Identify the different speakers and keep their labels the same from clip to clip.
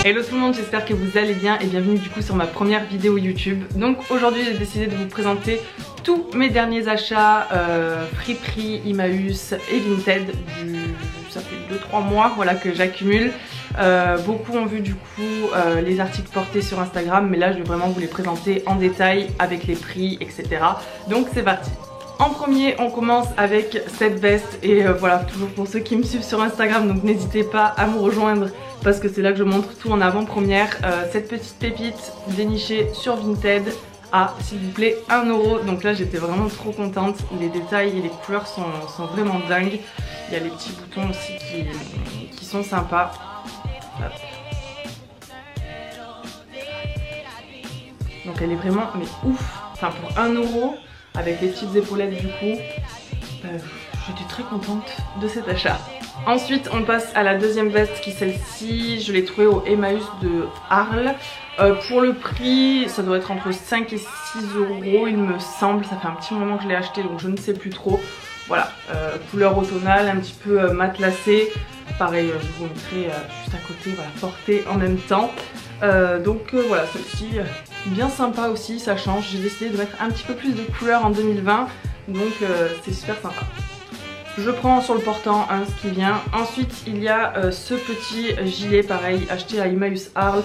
Speaker 1: Hello tout le monde, j'espère que vous allez bien et bienvenue du coup sur ma première vidéo YouTube. Donc aujourd'hui j'ai décidé de vous présenter tous mes derniers achats Friperie, Emmaüs et Vinted. Ça fait 2-3 mois voilà, que j'accumule. Beaucoup ont vu du coup les articles portés sur Instagram, mais là je vais vraiment vous les présenter en détail avec les prix etc. Donc c'est parti. En premier on commence avec cette veste et voilà, toujours pour ceux qui me suivent sur Instagram, donc n'hésitez pas à me rejoindre parce que c'est là que je montre tout en avant-première. Cette petite pépite dénichée sur Vinted à s'il vous plaît 1 €. Donc là j'étais vraiment trop contente, les détails et les couleurs sont vraiment dingues. Il y a les petits boutons aussi qui sont sympas. Hop. Donc elle est vraiment mais ouf, enfin pour 1 € avec les petites épaulettes du coup, j'étais très contente de cet achat. Ensuite on passe à la deuxième veste qui est celle-ci, je l'ai trouvée au Emmaüs de Arles. Pour le prix ça doit être entre 5 et 6 € il me semble, ça fait un petit moment que je l'ai acheté donc je ne sais plus trop. Voilà, couleur automnale, un petit peu matelassée, pareil je vous mettrai juste à côté, voilà, portée en même temps. Donc voilà, celle-ci bien sympa aussi, ça change, j'ai décidé de mettre un petit peu plus de couleurs en 2020 donc c'est super sympa. Je prends sur le portant ce qui vient. Ensuite il y a ce petit gilet pareil acheté à Emmaüs Arles.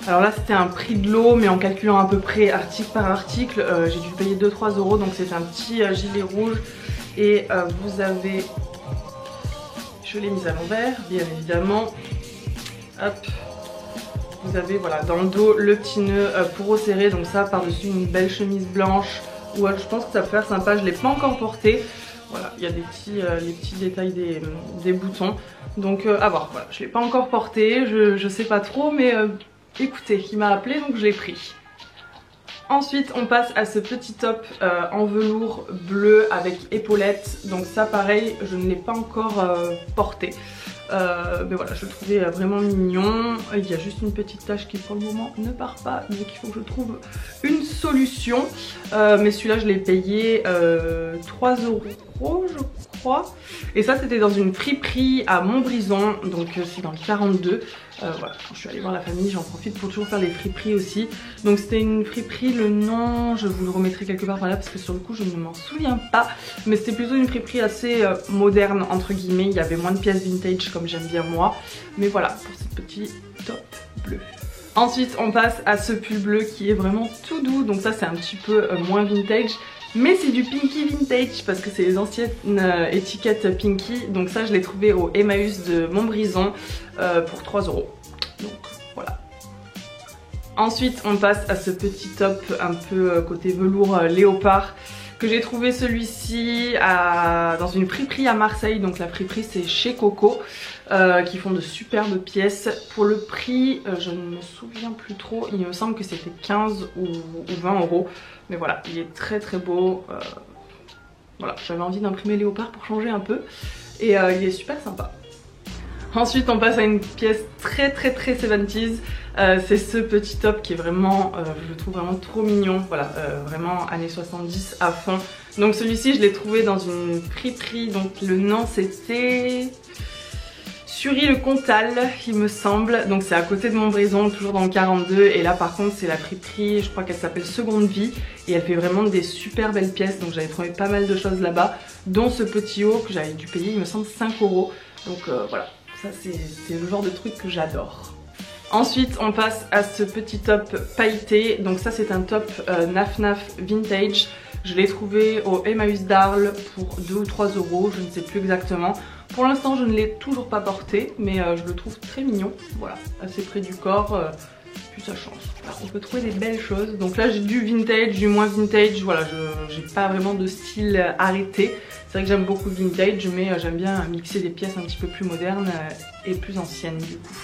Speaker 1: Alors là c'était un prix de lot mais en calculant à peu près article par article j'ai dû payer 2-3 €, donc c'est un petit gilet rouge et vous avez, je l'ai mis à l'envers bien évidemment, hop. Vous avez voilà dans le dos le petit nœud pour resserrer, donc ça par dessus une belle chemise blanche où je pense que ça peut faire sympa, je ne l'ai pas encore porté. Voilà, il y a des les petits détails des boutons, donc à voir, voilà, je ne l'ai pas encore porté, je sais pas trop mais écoutez, il m'a appelé donc je l'ai pris. Ensuite on passe à ce petit top en velours bleu avec épaulettes, donc ça pareil je ne l'ai pas encore porté. Mais voilà, je le trouvais vraiment mignon. Il y a juste une petite tache qui pour le moment ne part pas, donc il faut que je trouve une solution. Mais celui-là je l'ai payé 3 € je crois. Et ça c'était dans une friperie à Montbrison, donc c'est dans le 42. Voilà, quand je suis allée voir la famille j'en profite pour toujours faire les friperies aussi. Donc c'était une friperie, le nom je vous le remettrai quelque part par là parce que sur le coup je ne m'en souviens pas. Mais c'était plutôt une friperie assez moderne entre guillemets, il y avait moins de pièces vintage comme j'aime bien moi. Mais voilà pour ce petit top bleu. Ensuite on passe à ce pull bleu qui est vraiment tout doux, donc ça c'est un petit peu moins vintage. Mais c'est du Pinky Vintage parce que c'est les anciennes étiquettes Pinky. Donc ça je l'ai trouvé au Emmaüs de Montbrison pour 3 €. Donc voilà. Ensuite on passe à ce petit top un peu côté velours léopard. Que j'ai trouvé celui-ci dans une friperie à Marseille. Donc la friperie c'est chez Coco qui font de superbes pièces. Pour le prix je ne me souviens plus trop, il me semble que c'était 15 ou 20 €. Mais voilà, il est très très beau. Voilà, j'avais envie d'imprimer léopard pour changer un peu. Et il est super sympa. Ensuite on passe à une pièce très 70s. C'est ce petit top qui est vraiment, je le trouve vraiment trop mignon. Voilà, vraiment années 70 à fond. Donc celui-ci je l'ai trouvé dans une friperie. Donc le nom c'était Sury-le-Comtal il me semble. Donc c'est à côté de Montbrison, toujours dans le 42. Et là par contre c'est la friperie, je crois qu'elle s'appelle Seconde Vie. Et elle fait vraiment des super belles pièces. Donc j'avais trouvé pas mal de choses là-bas, dont ce petit haut que j'avais dû payer il me semble 5 €. Donc voilà, ça c'est le genre de truc que j'adore. Ensuite on passe à ce petit top pailleté. Donc ça c'est un top Naf Naf Vintage. Je l'ai trouvé au Emmaüs d'Arles pour 2 ou 3 €, je ne sais plus exactement. Pour l'instant je ne l'ai toujours pas porté, mais je le trouve très mignon. Voilà, assez près du corps, puis ça change. Alors, on peut trouver des belles choses. Donc là j'ai du vintage, du moins vintage. Voilà, j'ai pas vraiment de style arrêté. C'est vrai que j'aime beaucoup le vintage, mais j'aime bien mixer des pièces un petit peu plus modernes et plus anciennes du coup.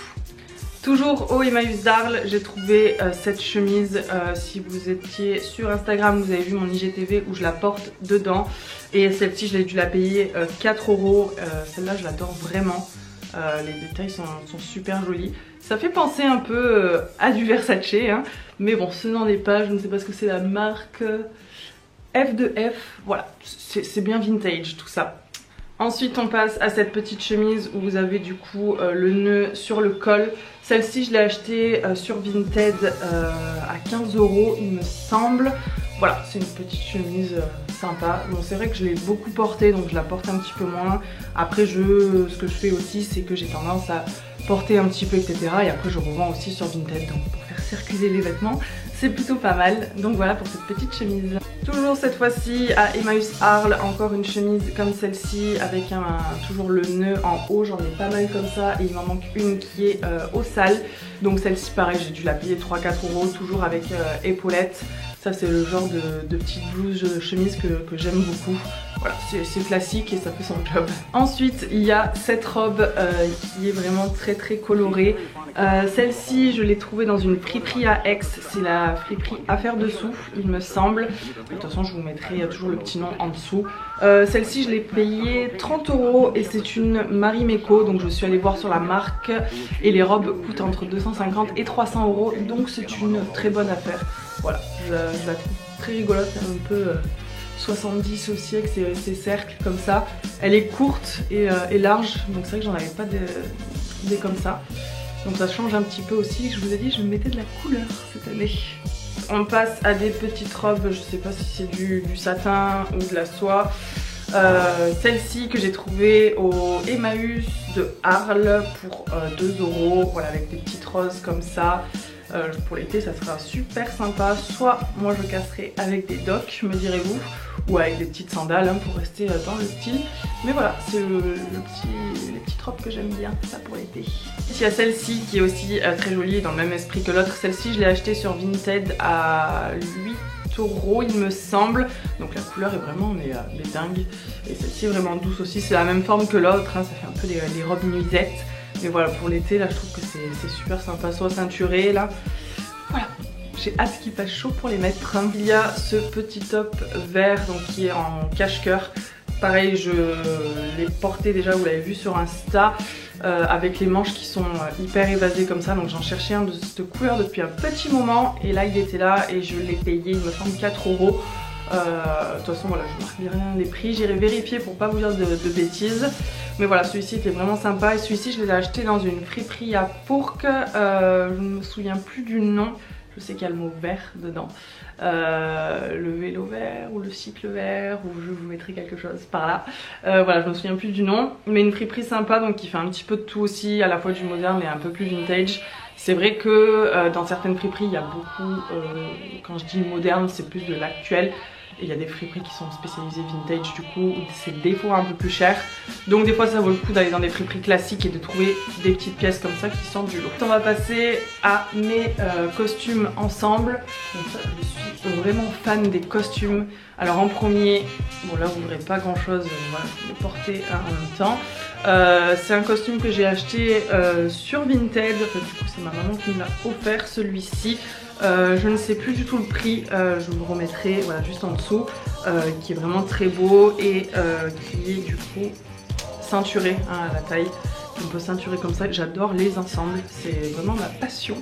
Speaker 1: Toujours au Emmaüs d'Arles, j'ai trouvé cette chemise. Si vous étiez sur Instagram, vous avez vu mon IGTV où je la porte dedans. Et celle-ci, je l'ai dû la payer 4 €. Celle-là, je l'adore vraiment. Les détails sont super jolis. Ça fait penser un peu à du Versace, hein. Mais bon, ce n'en est pas. Je ne sais pas ce que c'est la marque F2F. Voilà, c'est bien vintage tout ça. Ensuite on passe à cette petite chemise où vous avez du coup le nœud sur le col. Celle-ci je l'ai achetée sur Vinted à 15 € il me semble. Voilà, c'est une petite chemise sympa. Bon, c'est vrai que je l'ai beaucoup portée donc je la porte un petit peu moins. Après ce que je fais aussi c'est que j'ai tendance à porter un petit peu etc. Et après je revends aussi sur Vinted donc pour faire circuler les vêtements c'est plutôt pas mal. Donc voilà pour cette petite chemise. Toujours cette fois-ci à Emmaüs Arles, encore une chemise comme celle-ci avec toujours le nœud en haut, j'en ai pas mal comme ça et il m'en manque une qui est au sale. Donc celle-ci pareil j'ai dû la payer 3-4 €, toujours avec épaulettes. Ça c'est le genre de petite blouse chemise que j'aime beaucoup. Voilà, c'est classique et ça fait son job. Ensuite il y a cette robe qui est vraiment très colorée. Celle-ci je l'ai trouvée dans une friperie à Aix, c'est la friperie Affaires Dessous il me semble. De toute façon je vous mettrai toujours le petit nom en dessous. Celle-ci je l'ai payée 30 € et c'est une Marimekko, donc je suis allée voir sur la marque et les robes coûtent entre 250 et 300 € donc c'est une très bonne affaire. Voilà, je la trouve très rigolote, un peu 70 aussi avec ses cercles comme ça. Elle est courte et large, donc c'est vrai que j'en avais pas des comme ça. Donc ça change un petit peu aussi, je vous ai dit je me mettais de la couleur cette année. On passe à des petites robes, je sais pas si c'est du satin ou de la soie. Celle-ci que j'ai trouvée au Emmaüs de Arles pour 2 €, voilà avec des petites roses comme ça. Pour l'été ça sera super sympa, soit moi je casserai avec des docks me direz-vous, ou avec des petites sandales hein, pour rester dans le style. Mais voilà, c'est les petites robes que j'aime bien, ça pour l'été. Il y a celle-ci qui est aussi très jolie et dans le même esprit que l'autre. Celle-ci je l'ai achetée sur Vinted à 8 € il me semble. Donc la couleur est vraiment mais dingue. Et celle-ci est vraiment douce aussi, c'est la même forme que l'autre, hein, ça fait un peu les robes nuisettes. Mais voilà, pour l'été là je trouve que c'est super sympa, soit ceinturé là. Voilà, j'ai hâte qu'il fasse chaud pour les mettre. Il y a ce petit top vert donc, qui est en cache-cœur. Pareil, je l'ai porté déjà, vous l'avez vu sur Insta, avec les manches qui sont hyper évasées comme ça. Donc j'en cherchais un de cette couleur depuis un petit moment et là il était là et je l'ai payé, il me semble 4 €. De toute façon voilà, je marque bien les prix, j'irai vérifier pour pas vous dire de bêtises. Mais voilà, celui-ci était vraiment sympa et celui-ci je l'ai acheté dans une friperie à Pourques, je ne me souviens plus du nom, je sais qu'il y a le mot vert dedans. Le vélo vert ou le cycle vert, ou je vous mettrai quelque chose par là. Voilà, je me souviens plus du nom, mais une friperie sympa donc qui fait un petit peu de tout aussi, à la fois du moderne et un peu plus vintage. C'est vrai que dans certaines friperies il y a beaucoup, quand je dis moderne c'est plus de l'actuel. Et il y a des friperies qui sont spécialisées vintage du coup, c'est des fois un peu plus cher. Donc des fois ça vaut le coup d'aller dans des friperies classiques et de trouver des petites pièces comme ça qui sortent du lot. On va passer à mes costumes ensemble. Donc ça, je suis vraiment fan des costumes. Alors en premier, bon là vous verrez pas grand chose, voilà, je vais le porter en même temps. C'est un costume que j'ai acheté sur Vinted, enfin, du coup c'est ma maman qui me l'a offert celui-ci. Je ne sais plus du tout le prix, je vous le remettrai voilà, juste en dessous, qui est vraiment très beau et qui est du coup ceinturé hein, à la taille. On peut ceinturer comme ça, j'adore les ensembles, c'est vraiment ma passion.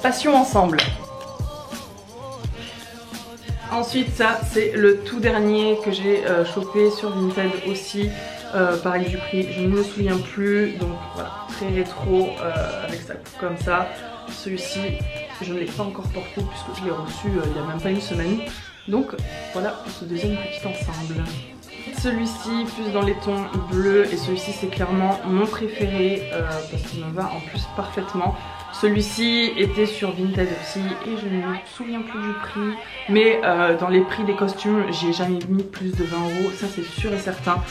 Speaker 1: Passion ensemble. Ensuite ça c'est le tout dernier que j'ai chopé sur Vinted aussi. Pareil du prix, je ne me souviens plus, donc voilà, très rétro avec sa coupe comme ça. Celui-ci, je ne l'ai pas encore porté puisque je l'ai reçu il n'y a même pas une semaine. Donc voilà pour ce deuxième petit ensemble. Celui-ci plus dans les tons bleus et celui-ci c'est clairement mon préféré parce qu'il me va en plus parfaitement. Celui-ci était sur Vinted aussi et je ne me souviens plus du prix, mais dans les prix des costumes j'y ai jamais mis plus de 20 €, ça c'est sûr et certain.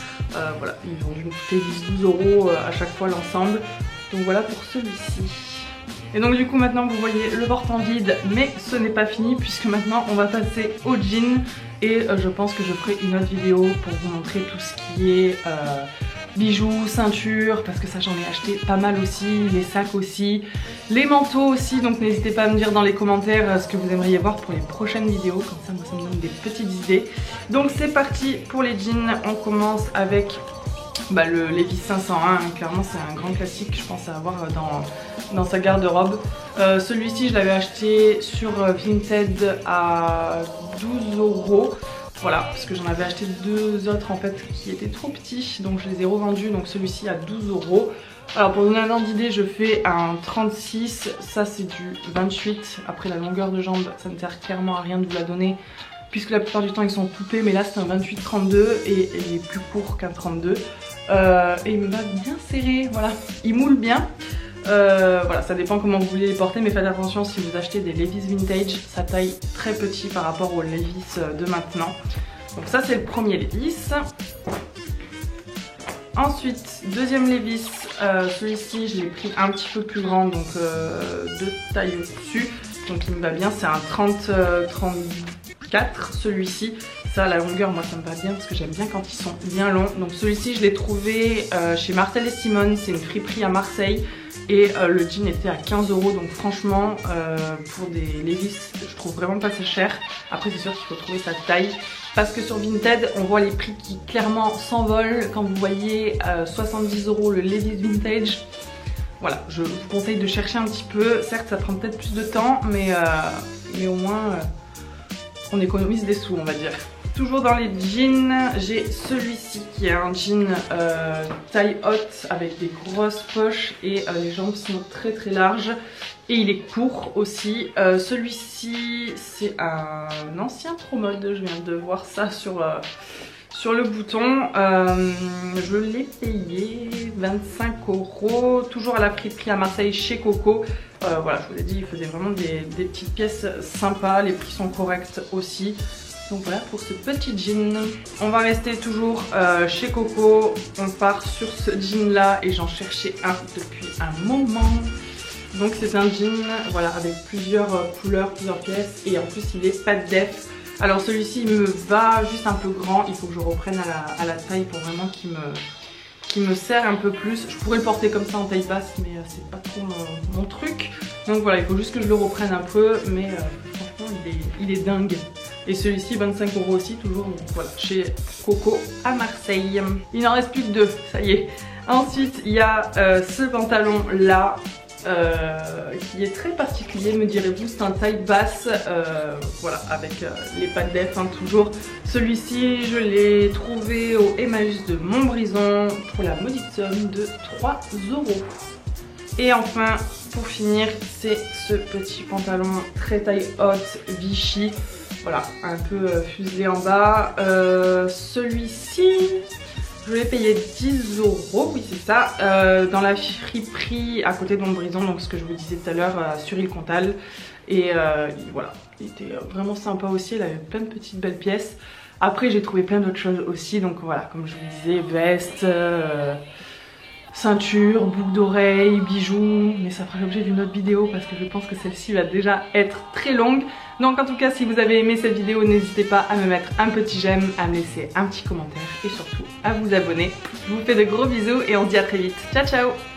Speaker 1: Voilà, ils ont dû me coûter 10-12 € à chaque fois l'ensemble. Donc voilà pour celui-ci. Et donc du coup maintenant vous voyez le porte en vide, mais ce n'est pas fini puisque maintenant on va passer au jean. Et je pense que je ferai une autre vidéo pour vous montrer tout ce qui est bijoux, ceinture, parce que ça j'en ai acheté pas mal aussi, les sacs aussi, les manteaux aussi, donc n'hésitez pas à me dire dans les commentaires ce que vous aimeriez voir pour les prochaines vidéos, comme ça moi ça me donne des petites idées. Donc c'est parti pour les jeans, on commence avec le Levi's 501, clairement c'est un grand classique je pense à avoir dans sa garde-robe. Celui-ci je l'avais acheté sur Vinted à 12 €. Voilà, parce que j'en avais acheté 2 autres en fait qui étaient trop petits, donc je les ai revendus. Donc celui-ci à 12 €. Alors pour donner un ordre d'idée, je fais un 36, ça c'est du 28. Après la longueur de jambe, ça ne sert clairement à rien de vous la donner, puisque la plupart du temps ils sont coupés, mais là c'est un 28-32 et il est plus court qu'un 32. Et il me va bien serré, voilà, il moule bien. Voilà, ça dépend comment vous voulez les porter, mais faites attention si vous achetez des Levi's vintage, ça taille très petit par rapport aux Levi's de maintenant. Donc ça c'est le premier Levi's. Ensuite, deuxième Levi's, celui-ci je l'ai pris un petit peu plus grand, donc 2 tailles au-dessus, donc il me va bien, c'est un 30-34 celui-ci. Ça, la longueur, moi ça me va bien parce que j'aime bien quand ils sont bien longs. Donc celui-ci je l'ai trouvé chez Marcel & Simone, c'est une friperie à Marseille. Et le jean était à 15 €, donc franchement pour des Levi's je trouve vraiment pas ça cher. Après c'est sûr qu'il faut trouver sa taille, parce que sur Vinted on voit les prix qui clairement s'envolent. Quand vous voyez 70 € le Levi's vintage, voilà, je vous conseille de chercher un petit peu. Certes ça prend peut-être plus de temps, mais au moins on économise des sous, on va dire. Toujours dans les jeans, j'ai celui-ci qui est un jean taille haute avec des grosses poches et les jambes sont très très larges et il est court aussi. Celui-ci c'est un ancien Promode, je viens de voir ça sur le bouton. Je l'ai payé 25 €, toujours à la friperie à Marseille chez Coco. Voilà, je vous ai dit, il faisait vraiment des petites pièces sympas, les prix sont corrects aussi. Donc voilà pour ce petit jean. On va rester toujours chez Coco. On part sur ce jean là et j'en cherchais un depuis un moment. Donc c'est un jean, voilà, avec plusieurs couleurs, plusieurs pièces, et en plus il est pas de def. Alors celui-ci il me va juste un peu grand, il faut que je reprenne à la taille pour vraiment qu'il me serre un peu plus. Je pourrais le porter comme ça en taille basse, mais c'est pas trop mon truc. Donc voilà, il faut juste que je le reprenne un peu, mais franchement il est dingue. Et celui-ci 25 € aussi, toujours, donc voilà, chez Coco à Marseille. Il n'en reste plus que 2, ça y est. Ensuite il y a ce pantalon là qui est très particulier, me direz-vous. C'est un taille basse, voilà, avec les pattes def hein, toujours. Celui-ci je l'ai trouvé au Emmaüs de Montbrison pour la modique somme de 3 €. Et enfin pour finir, c'est ce petit pantalon très taille haute Vichy. Voilà, un peu fuselé en bas. Celui-ci, je l'ai payé 10 €, oui c'est ça, dans la friperie à côté de Montbrison, donc ce que je vous disais tout à l'heure, sur Île Comtal. Et voilà, il était vraiment sympa aussi, il avait plein de petites belles pièces. Après j'ai trouvé plein d'autres choses aussi, donc voilà, comme je vous disais, veste, ceinture, boucle d'oreilles, bijoux, mais ça fera l'objet d'une autre vidéo parce que je pense que celle-ci va déjà être très longue. Donc en tout cas, si vous avez aimé cette vidéo, n'hésitez pas à me mettre un petit j'aime, à me laisser un petit commentaire et surtout à vous abonner. Je vous fais de gros bisous et on se dit à très vite. Ciao ciao!